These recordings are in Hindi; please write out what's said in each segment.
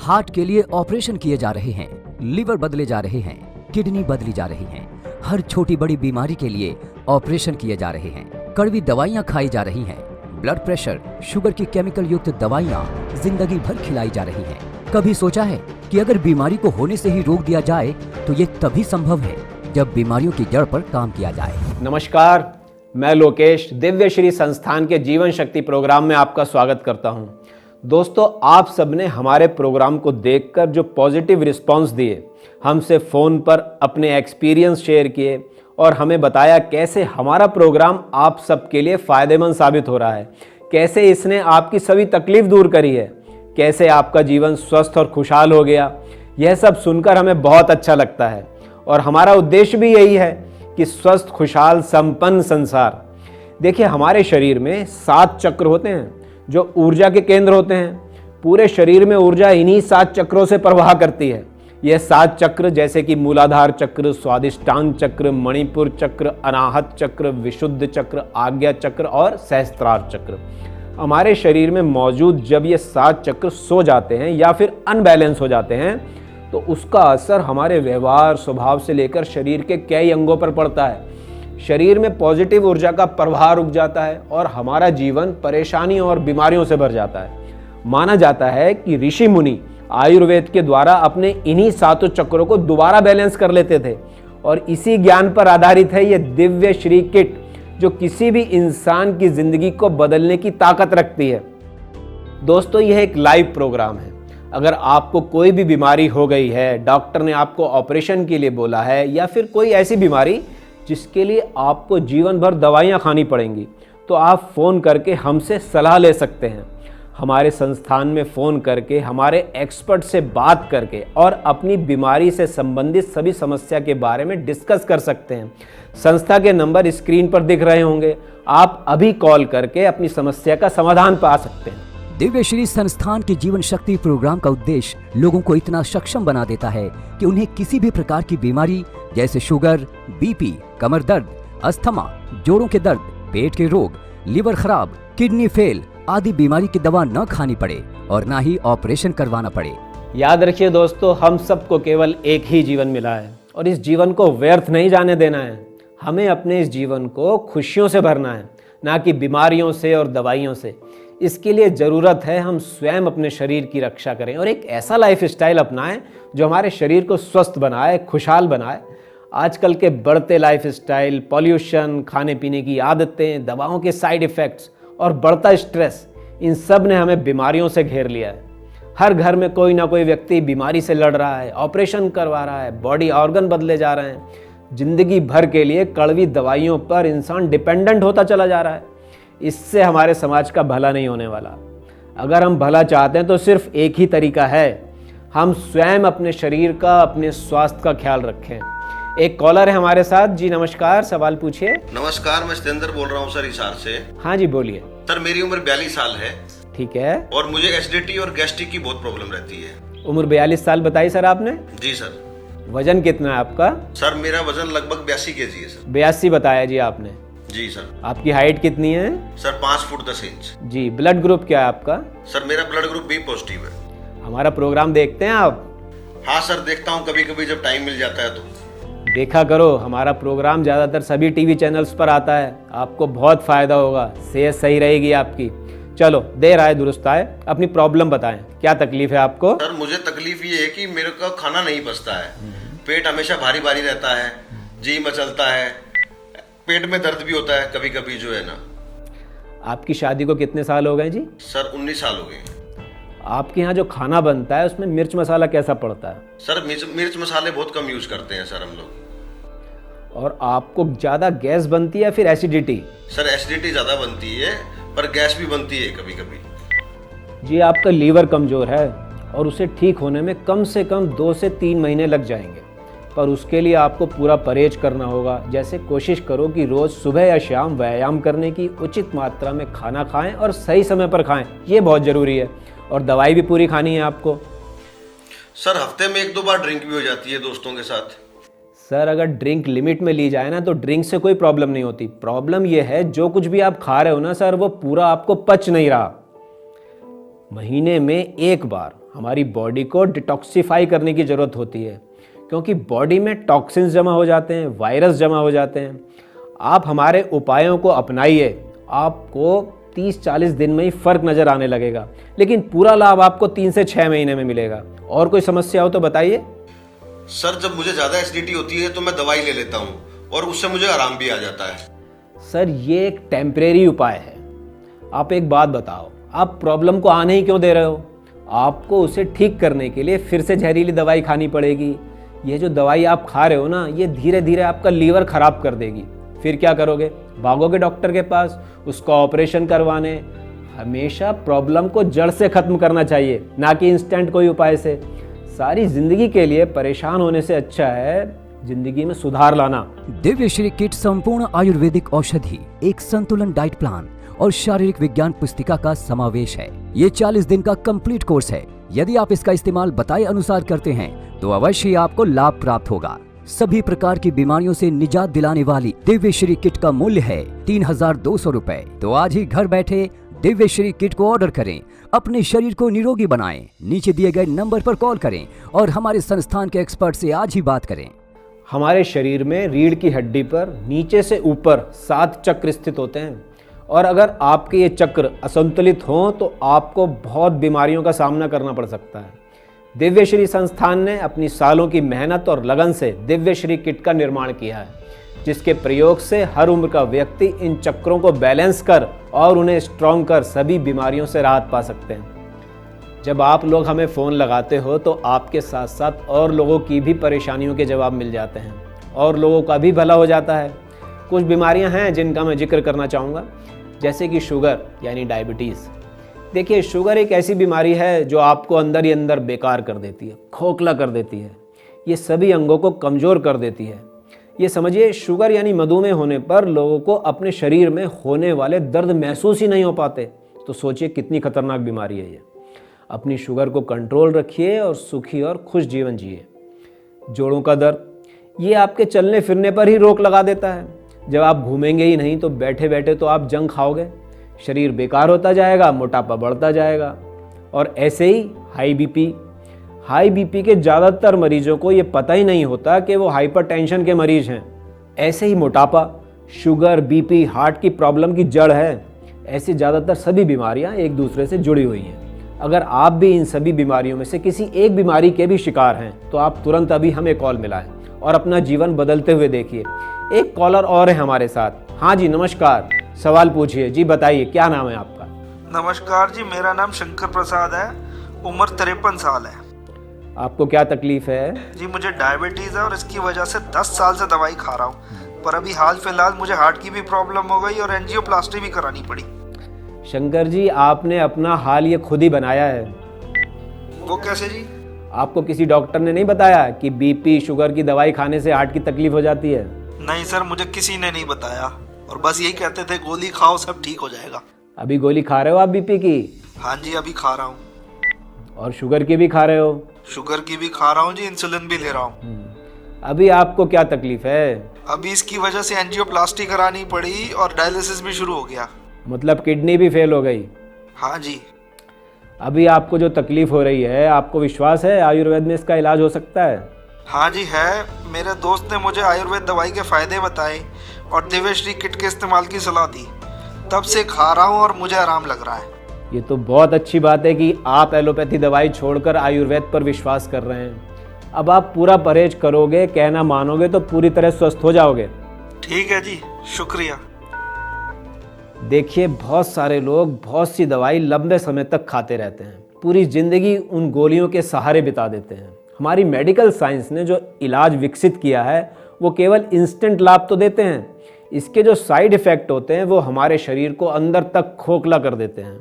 हार्ट के लिए ऑपरेशन किए जा रहे हैं, लिवर बदले जा रहे हैं, किडनी बदली जा रही हैं। हर छोटी बड़ी बीमारी के लिए ऑपरेशन किए जा रहे हैं। कड़वी दवाइयाँ खाई जा रही हैं। ब्लड प्रेशर, शुगर की केमिकल युक्त दवाइयाँ जिंदगी भर खिलाई जा रही हैं। कभी सोचा है कि अगर बीमारी को होने से ही रोक दिया जाए तो ये तभी संभव है जब बीमारियों की जड़ पर काम किया जाए। नमस्कार, मैं लोकेश दिव्य श्री संस्थान के जीवन शक्ति प्रोग्राम में आपका स्वागत करता हूं। दोस्तों, आप सबने हमारे प्रोग्राम को देखकर जो पॉजिटिव रिस्पांस दिए, हमसे फ़ोन पर अपने एक्सपीरियंस शेयर किए और हमें बताया कैसे हमारा प्रोग्राम आप सबके लिए फ़ायदेमंद साबित हो रहा है, कैसे इसने आपकी सभी तकलीफ दूर करी है, कैसे आपका जीवन स्वस्थ और खुशहाल हो गया। यह सब सुनकर हमें बहुत अच्छा लगता है और हमारा उद्देश्य भी यही है कि स्वस्थ, खुशहाल, संपन्न संसार। देखिए, हमारे शरीर में 7 चक्र होते हैं जो ऊर्जा के केंद्र होते हैं। पूरे शरीर में ऊर्जा इन्हीं 7 चक्रों से प्रवाह करती है। यह 7 चक्र जैसे कि मूलाधार चक्र, स्वादिष्टान चक्र, मणिपुर चक्र, अनाहत चक्र, विशुद्ध चक्र, आज्ञा चक्र और सहस्त्रार चक्र हमारे शरीर में मौजूद। जब ये 7 चक्र सो जाते हैं या फिर अनबैलेंस हो जाते हैं तो उसका असर हमारे व्यवहार, स्वभाव से लेकर शरीर के कई अंगों पर पड़ता है। शरीर में पॉजिटिव ऊर्जा का प्रवाह रुक जाता है और हमारा जीवन परेशानी और बीमारियों से भर जाता है। माना जाता है कि ऋषि मुनि आयुर्वेद के द्वारा अपने इन्हीं 7 चक्रों को दोबारा बैलेंस कर लेते थे और इसी ज्ञान पर आधारित है ये दिव्य श्री किट, जो किसी भी इंसान की जिंदगी को बदलने की ताकत रखती है। दोस्तों, यह एक लाइव प्रोग्राम है। अगर आपको कोई भी बीमारी हो गई है, डॉक्टर ने आपको ऑपरेशन के लिए बोला है, या फिर कोई ऐसी बीमारी जिसके लिए आपको जीवन भर दवाइयाँ खानी पड़ेंगी, तो आप फ़ोन करके हमसे सलाह ले सकते हैं। हमारे संस्थान में फ़ोन करके हमारे एक्सपर्ट से बात करके और अपनी बीमारी से संबंधित सभी समस्या के बारे में डिस्कस कर सकते हैं। संस्था के नंबर स्क्रीन पर दिख रहे होंगे, आप अभी कॉल करके अपनी समस्या का समाधान पा सकते हैं। दिव्य श्री संस्थान के जीवन शक्ति प्रोग्राम का उद्देश्य लोगों को इतना सक्षम बना देता है कि उन्हें किसी भी प्रकार की बीमारी जैसे शुगर, बीपी, कमर दर्द, अस्थमा, जोड़ों के दर्द, पेट के रोग, लिवर खराब, किडनी फेल आदि बीमारी की दवा न खानी पड़े और न ही ऑपरेशन करवाना पड़े। याद रखिए दोस्तों, हम सबको केवल एक ही जीवन मिला है और इस जीवन को व्यर्थ नहीं जाने देना है। हमें अपने इस जीवन को खुशियों से भरना है, ना कि बीमारियों से और दवाइयों से। इसके लिए ज़रूरत है हम स्वयं अपने शरीर की रक्षा करें और एक ऐसा लाइफ स्टाइल अपनाएं जो हमारे शरीर को स्वस्थ बनाए, खुशहाल बनाए। आजकल के बढ़ते लाइफ स्टाइल, पॉल्यूशन, खाने पीने की आदतें, दवाओं के साइड इफ़ेक्ट्स और बढ़ता स्ट्रेस, इन सब ने हमें बीमारियों से घेर लिया है। हर घर में कोई ना कोई व्यक्ति बीमारी से लड़ रहा है, ऑपरेशन करवा रहा है, बॉडी ऑर्गन बदले जा रहे हैं। जिंदगी भर के लिए कड़वी दवाइयों पर इंसान डिपेंडेंट होता चला जा रहा है। इससे हमारे समाज का भला नहीं होने वाला। अगर हम भला चाहते हैं तो सिर्फ एक ही तरीका है, हम स्वयं अपने शरीर का, अपने स्वास्थ्य का ख्याल रखें। एक कॉलर है हमारे साथ। जी नमस्कार, सवाल पूछिए। नमस्कार, मैं सतेंद्र बोल रहा हूँ सर, हिसार से। हाँ जी, बोलिए। सर, मेरी उम्र 42 साल है। ठीक है। और मुझे एसिडिटी और गैस्ट्रिक की बहुत प्रॉब्लम रहती है। उम्र 42 साल बताई सर आपने? जी सर। वजन कितना है आपका? सर, मेरा वजन लगभग 82 kg है सर। 82 बताया जी आपने? जी सर। आपकी हाइट कितनी है? Sir 5 foot 10 inch. जी। ब्लड ग्रुप क्या है आपका? सर, मेरा ब्लड ग्रुप बी पॉजिटिव है। हमारा प्रोग्राम देखते हैं आप? हाँ सर, देखता हूँ कभी कभी जब टाइम मिल जाता है तो। देखा करो, हमारा प्रोग्राम ज़्यादातर सभी टीवी चैनल्स पर आता है। आपको बहुत फ़ायदा होगा, सेहत सही रहेगी आपकी। चलो, देर आए दुरुस्त आए, अपनी प्रॉब्लम बताएं, क्या तकलीफ है आपको? सर, मुझे तकलीफ ये है कि मेरे को खाना नहीं पचता है। पेट हमेशा भारी भारी रहता है, जी मचलता है, पेट में दर्द भी होता है कभी कभी, जो है ना। आपकी शादी को कितने साल हो गए जी? सर 19 साल हो गए। आपके यहाँ जो खाना बनता है उसमें मिर्च मसाला कैसा पड़ता है? सर, मिर्च मसाले बहुत कम यूज करते हैं सर हम लोग। और आपको ज़्यादा गैस बनती है या फिर एसिडिटी? सर, एसिडिटी ज़्यादा बनती है पर गैस भी बनती है कभी कभी। जी, आपका लीवर कमज़ोर है और उसे ठीक होने में कम से कम 2 से 3 महीने लग जाएंगे, पर उसके लिए आपको पूरा परहेज करना होगा। जैसे कोशिश करो कि रोज़ सुबह या शाम व्यायाम करने की, उचित मात्रा में खाना खाएं और सही समय पर खाएं, ये बहुत ज़रूरी है। और दवाई भी पूरी खानी है आपको। सर, हफ्ते में 1-2 बार ड्रिंक भी हो जाती है दोस्तों के साथ। सर, अगर ड्रिंक लिमिट में ली जाए ना तो ड्रिंक से कोई प्रॉब्लम नहीं होती। प्रॉब्लम यह है जो कुछ भी आप खा रहे हो ना सर, वो पूरा आपको पच नहीं रहा। महीने में 1 बार हमारी बॉडी को डिटॉक्सिफाई करने की ज़रूरत होती है, क्योंकि बॉडी में टॉक्सिन्स जमा हो जाते हैं, वायरस जमा हो जाते हैं। आप हमारे उपायों को अपनाइए, आपको 30-40 दिन में ही फ़र्क नज़र आने लगेगा, लेकिन पूरा लाभ आपको 3 से 6 महीने में मिलेगा। और कोई समस्या हो तो बताइए। सर जब मुझे ज़्यादा एसिडिटी होती है तो मैं दवाई ले लेता हूँ और उससे मुझे आराम भी आ जाता है। सर ये एक टेम्परेरी उपाय है। आप एक बात बताओ, आप प्रॉब्लम को आने ही क्यों दे रहे हो? आपको उसे ठीक करने के लिए फिर से जहरीली दवाई खानी पड़ेगी। ये जो दवाई आप खा रहे हो ना, ये धीरे धीरे आपका लीवर खराब कर देगी। फिर क्या करोगे? भागोगे डॉक्टर के पास, उसका ऑपरेशन करवाने। हमेशा प्रॉब्लम को जड़ से खत्म करना चाहिए, ना कि इंस्टेंट कोई उपाय से। सारी जिंदगी के लिए परेशान होने से अच्छा है जिंदगी में सुधार लाना। दिव्य श्री किट संपूर्ण आयुर्वेदिक औषधि, एक संतुलन डाइट प्लान और शारीरिक विज्ञान पुस्तिका का समावेश है। ये 40 दिन का कंप्लीट कोर्स है। यदि आप इसका इस्तेमाल बताए अनुसार करते हैं तो अवश्य आपको लाभ प्राप्त होगा। सभी प्रकार की बीमारियों से निजात दिलाने वाली दिव्य श्री किट का मूल्य है 3200 रुपए। तो आज ही घर बैठे दिव्य श्री किट को ऑर्डर करें, अपने शरीर को निरोगी बनाएं। नीचे दिए गए नंबर पर कॉल करें और हमारे संस्थान के एक्सपर्ट से आज ही बात करें। हमारे शरीर में रीढ़ की हड्डी पर नीचे से ऊपर 7 चक्र स्थित होते हैं, और अगर आपके ये चक्र असंतुलित हों तो आपको बहुत बीमारियों का सामना करना पड़ सकता है। दिव्य श्री संस्थान ने अपनी सालों की मेहनत और लगन से दिव्य श्री किट का निर्माण किया है, जिसके प्रयोग से हर उम्र का व्यक्ति इन चक्रों को बैलेंस कर और उन्हें स्ट्रॉन्ग कर सभी बीमारियों से राहत पा सकते हैं। जब आप लोग हमें फ़ोन लगाते हो तो आपके साथ साथ और लोगों की भी परेशानियों के जवाब मिल जाते हैं और लोगों का भी भला हो जाता है। कुछ बीमारियां हैं जिनका मैं जिक्र करना चाहूँगा, जैसे कि शुगर यानी डायबिटीज़। देखिए, शुगर एक ऐसी बीमारी है जो आपको अंदर ही अंदर बेकार कर देती है, खोखला कर देती है। ये सभी अंगों को कमज़ोर कर देती है। ये समझिए, शुगर यानी मधुमेह होने पर लोगों को अपने शरीर में होने वाले दर्द महसूस ही नहीं हो पाते। तो सोचिए कितनी खतरनाक बीमारी है ये। अपनी शुगर को कंट्रोल रखिए और सुखी और खुश जीवन जिए। जोड़ों का दर्द, ये आपके चलने फिरने पर ही रोक लगा देता है। जब आप घूमेंगे ही नहीं तो बैठे बैठे तो आप जंक खाओगे, शरीर बेकार होता जाएगा, मोटापा बढ़ता जाएगा। और ऐसे ही हाई बीपी के ज़्यादातर मरीजों को ये पता ही नहीं होता कि वो हाइपरटेंशन के मरीज हैं। ऐसे ही मोटापा, शुगर, बीपी हार्ट की प्रॉब्लम की जड़ है। ऐसी ज़्यादातर सभी बीमारियां एक दूसरे से जुड़ी हुई हैं। अगर आप भी इन सभी बीमारियों में से किसी एक बीमारी के भी शिकार हैं तो आप तुरंत अभी हमें कॉल मिलाएं और अपना जीवन बदलते हुए देखिए। एक कॉलर और है हमारे साथ। हाँ जी, नमस्कार, सवाल पूछिए। जी बताइए, क्या नाम है आपका? नमस्कार जी, मेरा नाम शंकर प्रसाद है, उम्र 53 साल है। आपको क्या तकलीफ है? जी मुझे डायबिटीज़ है और इसकी वजह से 10 साल से दवाई खा रहा हूँ, पर अभी हाल फिलहाल मुझे हार्ट की भी प्रॉब्लम हो गई और एंजियोप्लास्टी भी करानी पड़ी। शंकर जी, आपने अपना हाल ये खुद ही बनाया है। वो कैसे जी? आपको किसी डॉक्टर ने नहीं बताया कि बीपी शुगर की दवाई खाने से हार्ट की तकलीफ हो जाती है? नहीं सर, मुझे किसी ने नहीं बताया, और बस यही कहते थे गोली खाओ सब ठीक हो जाएगा। अभी गोली खा रहे हो आप बीपी की? हाँ जी, अभी खा रहा हूँ। और शुगर की भी खा रहे हो? शुगर की भी खा रहा हूँ जी, इंसुलिन भी ले रहा हूँ। अभी आपको क्या तकलीफ है? अभी इसकी वजह से एंजियोप्लास्टी करानी पड़ी और डायलिसिस भी शुरू हो गया। मतलब किडनी भी फेल हो गई? हाँ जी। अभी आपको जो तकलीफ हो रही है, आपको विश्वास है आयुर्वेद में इसका इलाज हो सकता है? हाँ जी है, मेरे दोस्त ने मुझे आयुर्वेद दवाई के फायदे बताए और दिव्य श्री किट के इस्तेमाल की सलाह दी, तब से खा रहा हूँ और मुझे आराम लग रहा है। ये तो बहुत अच्छी बात है कि आप एलोपैथी दवाई छोड़कर आयुर्वेद पर विश्वास कर रहे हैं। अब आप पूरा परहेज करोगे, कहना मानोगे तो पूरी तरह स्वस्थ हो जाओगे। ठीक है जी, शुक्रिया। देखिए, बहुत सारे लोग बहुत सी दवाई लंबे समय तक खाते रहते हैं, पूरी जिंदगी उन गोलियों के सहारे बिता देते हैं। हमारी मेडिकल साइंस ने जो इलाज विकसित किया है वो केवल इंस्टेंट लाभ तो देते हैं, इसके जो साइड इफ़ेक्ट होते हैं वो हमारे शरीर को अंदर तक खोखला कर देते हैं।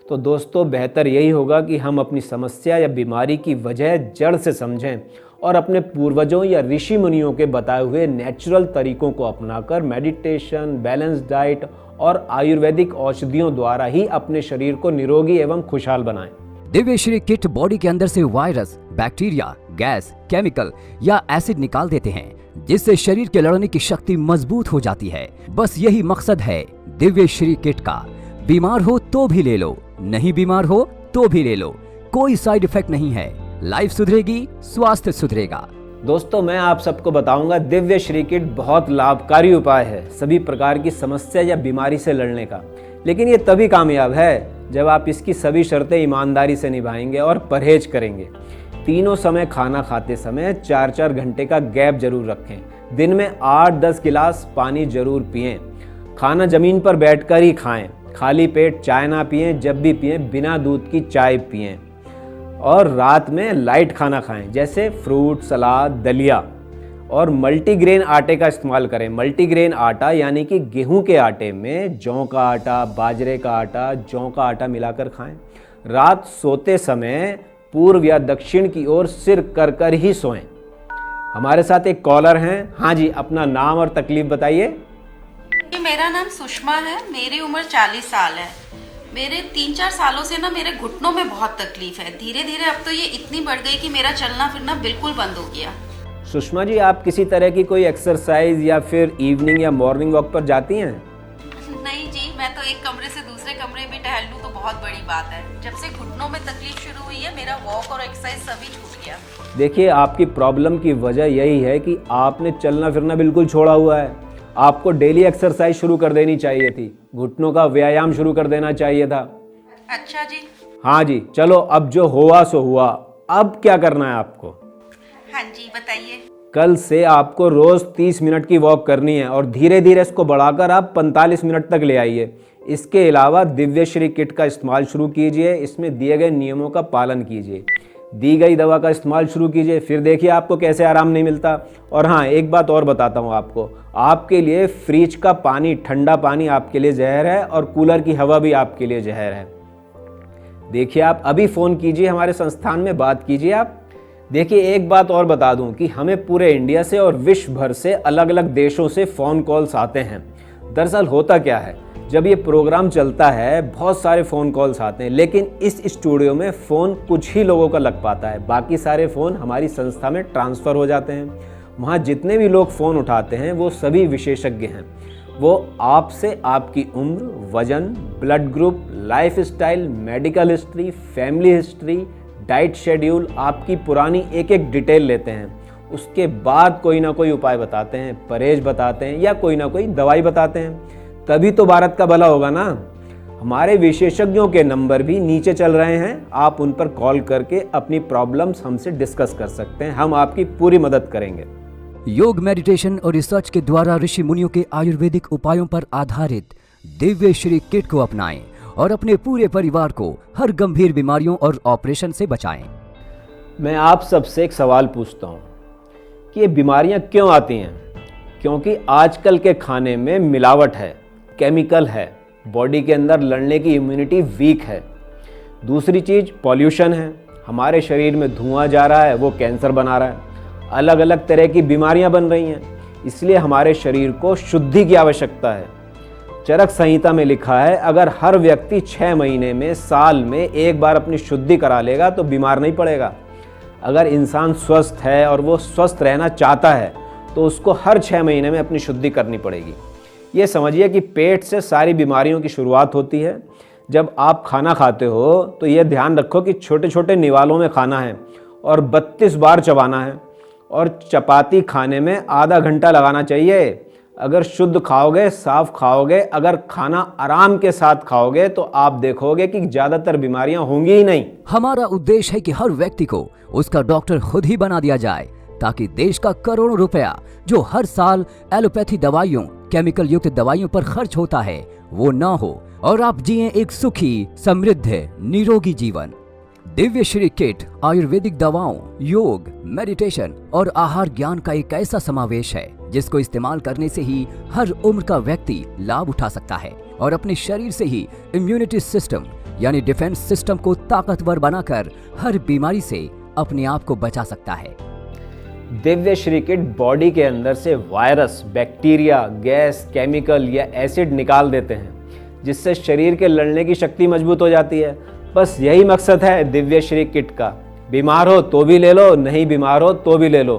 तो दोस्तों, बेहतर यही होगा कि हम अपनी समस्या या बीमारी की वजह जड़ से समझें और अपने पूर्वजों या ऋषि मुनियों के बताए हुए नेचुरल तरीकों को अपनाकर मेडिटेशन, बैलेंस डाइट और आयुर्वेदिक औषधियों द्वारा ही अपने शरीर को निरोगी एवं खुशहाल बनाएं। दिव्य श्री किट बॉडी के अंदर से वायरस, बैक्टीरिया, गैस, केमिकल या एसिड निकाल देते हैं, जिससे शरीर के लड़ने की शक्ति मजबूत हो जाती है। बस यही मकसद है दिव्य श्री किट का। बीमार हो तो भी ले लो, नहीं बीमार हो तो भी ले लो, कोई साइड इफेक्ट नहीं है। लाइफ सुधरेगी, स्वास्थ्य सुधरेगा। दोस्तों, मैं आप सबको बताऊंगा दिव्य श्री किट बहुत लाभकारी उपाय है सभी प्रकार की समस्या या बीमारी से लड़ने का। लेकिन ये तभी कामयाब है जब आप इसकी सभी शर्तें ईमानदारी से निभाएंगे और परहेज करेंगे। तीनों समय खाना खाते समय 4-4 घंटे का गैप जरूर रखें। दिन में 8-10 गिलास पानी जरूर पिएं। खाना जमीन पर बैठकर ही खाएं। खाली पेट चाय ना पिएं, जब भी पिएं बिना दूध की चाय पिएं। और रात में लाइट खाना खाएं, जैसे फ्रूट, सलाद, दलिया। और मल्टीग्रेन आटे का इस्तेमाल करें। मल्टीग्रेन आटा यानी कि गेहूं के आटे में जौ का आटा, बाजरे का आटा, जौ का आटा मिलाकर खाएं। रात सोते समय पूर्व या दक्षिण की ओर सिर कर कर ही सोएं। हमारे साथ एक कॉलर हैं। हाँ जी, अपना नाम और तकलीफ बताइए। मेरा नाम सुषमा है। मेरी उम्र 40 साल है। मेरे 3-4 सालों से ना मेरे घुटनों में बहुत तकलीफ है। धीरे धीरे अब तो ये इतनी बढ़ गई कि मेरा चलना फिरना बिल्कुल बंद हो गया। सुषमा जी, आप किसी तरह की कोई एक्सरसाइज या फिर इवनिंग या मॉर्निंग वॉक पर जाती हैं? नहीं जी, मैं तो एक कमरे से दूसरे कमरे भी टहल लूं तो बहुत बड़ी बात है। जब से घुटनों में तकलीफ शुरू हुई है, मेरा वॉक और एक्सरसाइज सभी छूट गया। देखिए, आपकी प्रॉब्लम की वजह यही है कि आपने चलना फिरना बिल्कुल छोड़ा हुआ है। आपको डेली एक्सरसाइज शुरू कर देनी चाहिए थी। घुटनों का व्यायाम शुरू कर देना चाहिए था। अच्छा जी। हाँ जी, चलो अब जो हुआ सो हुआ। अब क्या करना है आपको? हाँ जी, बताइए। कल से आपको रोज 30 मिनट की वॉक करनी है और धीरे धीरे इसको बढ़ाकर आप 45 मिनट तक ले आइए। इसके अलावा दिव्य श्री किट का इस्तेमाल शुरू कीजिए। इसमें दिए गए नियमों का पालन कीजिए। दी गई दवा का इस्तेमाल शुरू कीजिए, फिर देखिए आपको कैसे आराम नहीं मिलता। और हाँ, एक बात और बताता हूँ आपको, आपके लिए फ्रिज का पानी, ठंडा पानी आपके लिए जहर है और कूलर की हवा भी आपके लिए जहर है। देखिए, आप अभी फ़ोन कीजिए, हमारे संस्थान में बात कीजिए आप। देखिए, एक बात और बता दूं कि हमें पूरे इंडिया से और विश्व भर से अलग अलग देशों से फ़ोन कॉल्स आते हैं। दरअसल होता क्या है, जब ये प्रोग्राम चलता है बहुत सारे फ़ोन कॉल्स आते हैं, लेकिन इस स्टूडियो में फ़ोन कुछ ही लोगों का लग पाता है। बाकी सारे फ़ोन हमारी संस्था में ट्रांसफ़र हो जाते हैं। वहाँ जितने भी लोग फ़ोन उठाते हैं वो सभी विशेषज्ञ हैं। वो आपसे आपकी उम्र, वजन, blood group, life style, medical history, family history, diet schedule, आपकी पुरानी एक एक डिटेल लेते हैं। उसके बाद कोई ना कोई उपाय बताते हैं, परहेज बताते हैं या कोई ना कोई दवाई बताते हैं। तभी तो भारत का भला होगा ना। हमारे विशेषज्ञों के नंबर भी नीचे चल रहे हैं। आप उन पर कॉल करके अपनी प्रॉब्लम्स हमसे डिस्कस कर सकते हैं। हम आपकी पूरी मदद करेंगे। योग, मेडिटेशन और रिसर्च के द्वारा ऋषि मुनियों के आयुर्वेदिक उपायों पर आधारित दिव्य श्री किट को अपनाएं और अपने पूरे परिवार को हर गंभीर बीमारियों और ऑपरेशन से बचाएं। मैं आप सबसे एक सवाल पूछता हूँ कि ये बीमारियाँ क्यों आती हैं? क्योंकि आजकल के खाने में मिलावट है, केमिकल है, बॉडी के अंदर लड़ने की इम्यूनिटी वीक है। दूसरी चीज़ पॉल्यूशन है। हमारे शरीर में धुआं जा रहा है, वो कैंसर बना रहा है। अलग अलग तरह की बीमारियां बन रही हैं। इसलिए हमारे शरीर को शुद्धि की आवश्यकता है। चरक संहिता में लिखा है, अगर हर व्यक्ति 6 महीने में, साल में एक बार अपनी शुद्धि करा लेगा तो बीमार नहीं पड़ेगा। अगर इंसान स्वस्थ है और वो स्वस्थ रहना चाहता है तो उसको हर 6 महीने में अपनी शुद्धि करनी पड़ेगी। ये समझिए कि पेट से सारी बीमारियों की शुरुआत होती है। जब आप खाना खाते हो तो ये ध्यान रखो कि छोटे छोटे निवालों में खाना है और 32 बार चबाना है। और चपाती खाने में आधा घंटा लगाना चाहिए। अगर शुद्ध खाओगे, साफ खाओगे, अगर खाना आराम के साथ खाओगे तो आप देखोगे कि ज़्यादातर बीमारियां होंगी ही नहीं। हमारा उद्देश्य है कि हर व्यक्ति को उसका डॉक्टर खुद ही बना दिया जाए, ताकि देश का करोड़ों रुपया जो हर साल एलोपैथी दवाइयों, केमिकल युक्त दवाइयों पर खर्च होता है, वो ना हो और आप जिए एक सुखी, समृद्ध, निरोगी जीवन। दिव्य श्री किट आयुर्वेदिक दवाओं, योग, मेडिटेशन और आहार ज्ञान का एक ऐसा समावेश है जिसको इस्तेमाल करने से ही हर उम्र का व्यक्ति लाभ उठा सकता है और अपने शरीर से ही इम्यूनिटी सिस्टम यानी डिफेंस सिस्टम को ताकतवर बनाकर हर बीमारी से अपने आप को बचा सकता है। दिव्य श्री किट बॉडी के अंदर से वायरस, बैक्टीरिया, गैस, केमिकल या एसिड निकाल देते हैं, जिससे शरीर के लड़ने की शक्ति मजबूत हो जाती है। बस यही मकसद है दिव्य श्री किट का। बीमार हो तो भी ले लो, नहीं बीमार हो तो भी ले लो,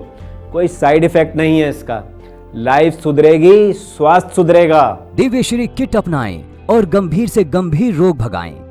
कोई साइड इफेक्ट नहीं है इसका। लाइफ सुधरेगी, स्वास्थ्य सुधरेगा। दिव्य श्री किट अपनाएं और गंभीर से गंभीर रोग भगाएं।